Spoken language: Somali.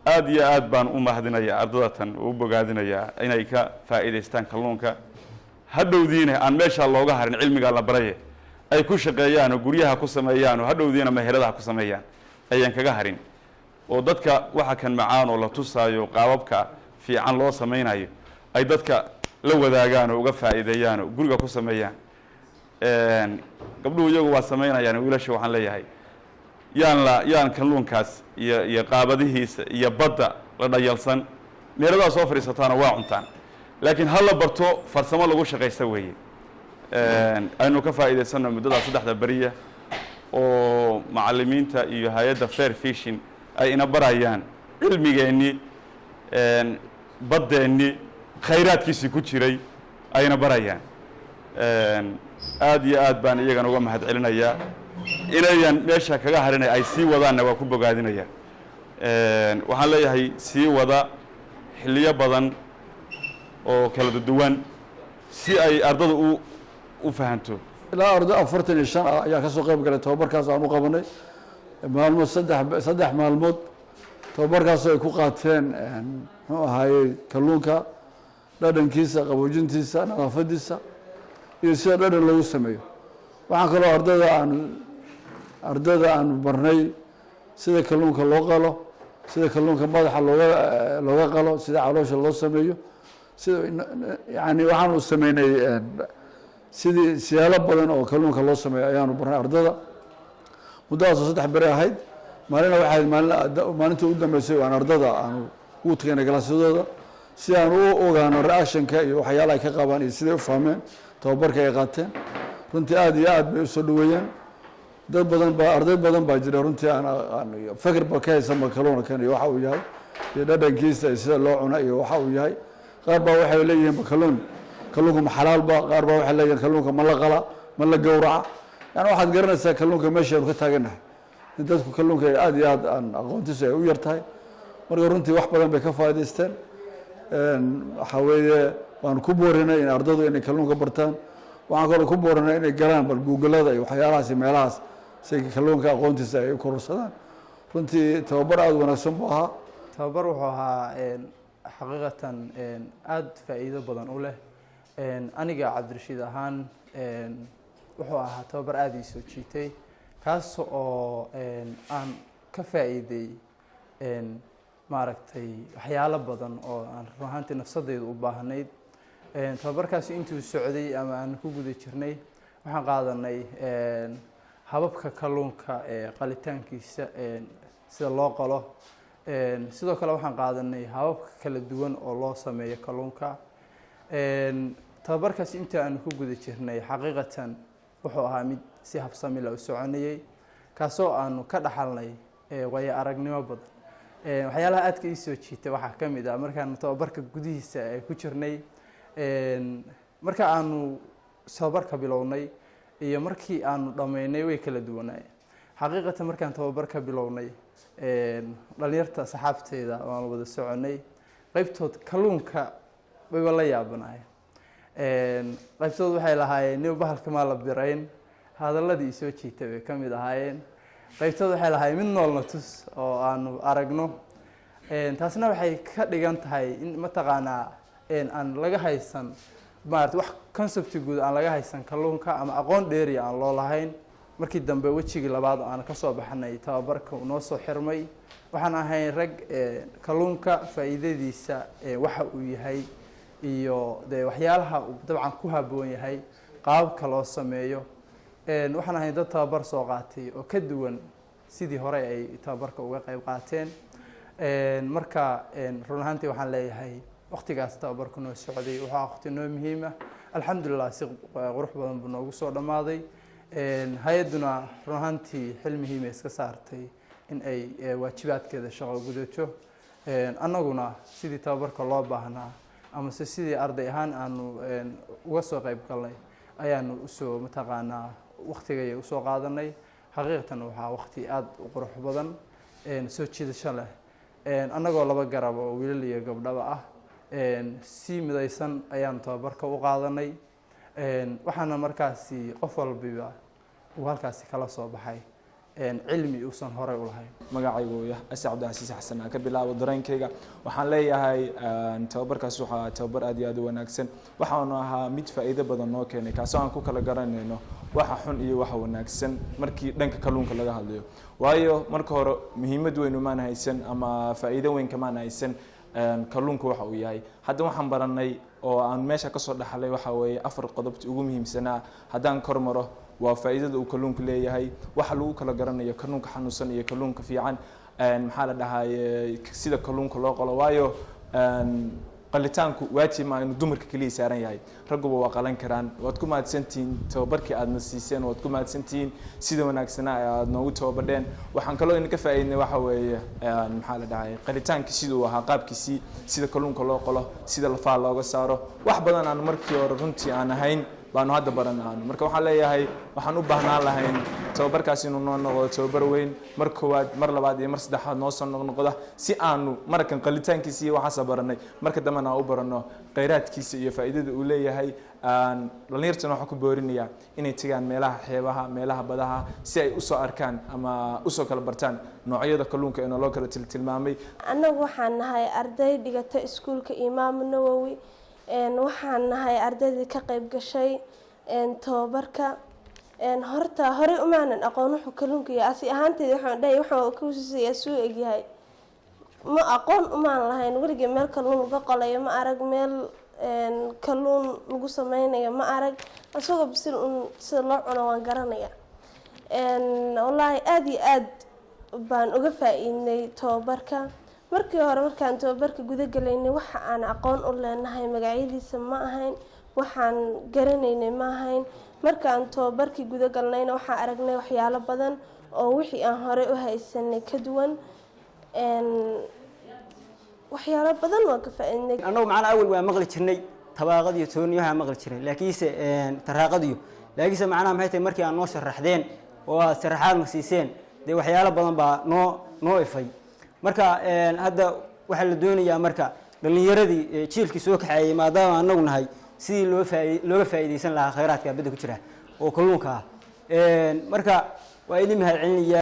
aad iyo aad baan u mahadinayaa ardadatan u bogaadinayaa inay ka faa'iidaystaan kalluunka hadhowdiina aan meesha looga harin cilmiga la baraye ay ku shaqeeyaan oo guryaha ku sameeyaan oo hadhowdiina meheradaha ku sameeyaan ayaan kaga harin oo dadka waxa kan macaan oo la tusaayo qaababka fiican loo sameynayo ay dadka la wadaagaan oo uga faa'iideeyaan oo guriga ku sameeyaan gabdhuhu iyagu waa sameynayaan wiilasha waxaan leeyahay yaan kalluunkaas iyo qaabadihiisa iyo badda la dhayalsan meheradaha soo fadhiisataana waa cuntaan laakiin hal la barto farsamo lagu shaqaysta weeye aynu ka faa'iidaysano muddada 3 bariya oo macallimiinta iyo hay'adda fair fishing ay ina barayaan cilmigeeni baddeeni khayraadkiisii ku jiray ayna barayaan aad iyo aad baan iyagana uga mahad celinayaa inayan meesha kaga harinay ay sii wadaanna waa ku bogaadinayaa waxaan leeyahay sii wada xilliyo badan oo kala duwan si ay ardada u fahanto ilaa arday 45 ayaa ka soo qayb galay tababarkaas aan u qabanay maalmo saddex maalmood tababarkaas ay ku qaateen muxuu ahaayay kalluunka dhadhankiisa qaboojintiisa nadaafadiisa iyo sida dhadhan lagu sameeyo waxaan kaloo ardada aan barnay sida kalluunka loo qalo sida kalluunka madaxa looga qalo sida caloosha loo sameeyo sida yani waxaan u sameynay sidii siyaalo badan oo kalluunka loo sameeyo ayaanu barnay ardada muddadaas 3 bari ahayd maalina waxay maalinta ugu dambeysay aan ardada aan ugu tagnay galaasyadooda si aan u ogaano reactionka iyo waxyaalaha ay ka qabaan iyo sidee u fahmeen tababarka ay qaateen runtii aad iyo aad bay u soo dhaweeyeen dad badan arday badan baa jira runtii aan fikir ba ka haysan kalluunka iyo waxa uu yahay iyo dhadhankiisa iyo sida loo cuno iyo waxa uu yahay qaar baa waxay leeyihiin kalluunka ma xalaal ba qaar baa waxay leeyihiin kalluunka ma la qala ma la gowraca yani waxaad garanaysaa kalluunka meesha uu ka taaganahay in dadku kalluunka aad iyo aad aan aqoontiisa ay u yartahay marka runtii wax badan bay ka faa'iideysteen waxa weeye waan ku boorinay in ardadu inay kalluunka bartaan waxaan kaloo ku boorinay inay galaan bal googlada iyo waxyaalahaas iyo meelahaas si kalluunka aqoontiisa ay u kororsadaan runtii tababar aad wanaagsan buu ahaa tababar wuxuu ahaa xaqiiqatan aad faa'iido badan u leh aniga cabdirashiid ahaan wuxuu ahaa tababar aad ii soo jiitay kaas oo aan ka faa'iiday maaragtay waxyaalo badan oo aan run ahaantii nafsadeyda u baahnayd tababarkaasi intuu socday ama aan ku guda jirnay waxaan qaadanay hababka kalluunka qalitaankiisa sida loo qalo sidoo kale waxaan qaadanay hababka kala duwan oo loo sameeyo kalluunka tababarkaasi inta aan ku guda jirnay xaqiiqatan wuxuu ahaa mid si habsami leh u soconayay kaasoo aanu ka dhaxalnay waayo aragnimo badan waxyaalaha aadka ii soo jiitay waxaa ka mid ah markaan tababarka gudihiisa ku jirnay marka aanu tababarka bilownay iyo markii aanu dhammaynay way kala duwanaayeen xaqiiqatan markaan tababarka bilownay dhalinyarta saxaabteyda waan wada soconay qaybtood kalluunka wayba la yaabanaayeen qaybtood waxay lahaayeen nin bahalka maa la birayn hadalladii soo jiitay bay ka mid ahaayeen qaybtood waxay lahaayeen mid noolna tus oo aanu aragno taasna waxay ka dhigan tahay in mataqaanaa aan laga haysan maaragtay wax concept guud aan laga haysan kalluunka ama aqoon dheeri aan loo lahayn markii dambe wejigii labaad aan ka soo baxnay tababarka noo soo xirmay waxaan ahayn rag kalluunka faa'iidadiisa waxa uu yahay iyo waxyaalaha uu dabcan ku habboon yahay qaabka loo sameeyo waxaan ahayn dad tababar soo qaatay oo ka duwan sidii hore ay tababarka uga qayb qaateen marka run ahaantii waxaan leeyahay waqtigaas tababarku noo socday waxaa waqti noo muhiim ah alxamdulilah si qurux badan buu noogu soo dhammaaday hay-aduna run ahaantii xil muhiima iska saartay in ay waajibaadkeeda shaqo gudato annaguna sidii tababarka loo baahnaa ama se sidii arday ahaan aanu uga soo qayb galnay ayaanu usoo mataqaanaa waqtigaya usoo qaadanay xaqiiqatan waxaa waqti aada u qurux badan soo jiidasho leh annagoo laba garab oo wiilal iyo gabdhaba ah si midaysan ayaanu tababarka u qaadanay waxaana markaasi qof walbiba uu halkaasi kala soo baxay cilmi uusan horey u lahayn. magacaygu yahay Asad Cabdicasiis Xasan aan ka bilaabo dareenkayga waxaan leeyahay tababarkaas waxa tababar aad iyo aad u wanaagsan waxaanu ahaa mid faa'iido badan noo keenay kaasoo aan ku kala garanayno waxa xun iyo waxa wanaagsan markii dhanka kalluunka laga hadlayo waayo marka hore muhiimad weyn uma haysan ama faa'iido weyn kama haysan kalluunku waxa uu yahay hadda waxaan baranay oo aan meesha ka soo dhaxlay waxa weeye 4 qodob ugu muhiimsanaa haddaan kormaro waa faa'iidada uu kalluunku leeyahay waxa lagu kala garanayo kalluunka xanuunsan iyo kalluunka fiican maxaa la dhahaye sida kalluunka loo qalo waayo qalitaanku waajib ma inuu dumarka kaliya saaran yahay ragguba waa qalan karaan waad ku mahadsantihiin tababarkii aad na siiseen waad ku mahadsantihiin sida wanaagsan aad noogu tababardeen waxaan kaloo idinka faa'iidnay waxa weeye maxaa la dhahaye qalitaanka siduu ahaa qaabkiisii sida kalluunka loo qalo sida lafaha looga saaro wax badan aan markii hore runtii aan ahayn baanu hadda baranayno marka waxaan leeyahay waxaan u baahnaan lahayn tababarkaas inuu noo noqdo tababar weyn mar koowaad mar labaad iyo mar saddexaad noo soo noqnoqda si aanu markan qalitaankiisa iyo waxaas baranay marka dambana aan u barano kheyraadkiisa iyo faa'iidada uu leeyahay dhalinyartana waxaan ku boorinayaa inay tagaan meelaha xeebaha meelaha badaha si ay u soo arkaan ama u soo kala bartaan noocyada kalluunka ee loo kala tilmaamay anagu waxaan nahay arday dhigata iskuulka Imaam Nawawi waxaan nahay ardaydii ka qayb gashay tababarka horta hore umaanan aqoon wuxuu kalluunka yahay asi ahaanteed waxaan dhahay waxa ku siiyay suu egyahay ma aqoon umaan lahayn weligeed meel kalluun laga qalayo ma arag meel kalluun lagu sameynayo ma arag asagoo bisil sida loo cuno waan garanaya wallahi aad iyo aad baan uga faa'iidnay tababarka markii hore markaan tababarka guda galaynay waxa aan aqoon u leenahay magacyadiisa ma ahayn waxaan garanaynay ma ahayn markaan tababarkii guda galnayna waxaan aragnay waxyaalo badan oo wixii aan hore u haysanay ka duwan waxyaalo badan waan ka faa'iidnay annagu macna awal waa maqli jirnay tabaaqad iyo tooniyaha maqli jirnay laakiinse macnaha maxay tahay markii aan noo sharaxdeen oo aad sharaxaad ma siiseen dee waxyaalo badan baa noo ifay marka hadda waxa la doonayaa marka dhalinyaradii jiilkii soo kaxeeyay maadaama anagu nahay sidii looga faa'iideysan lahaa kheyraadka badda ku jira oo kalluunka ah marka waa idin mahad celinaya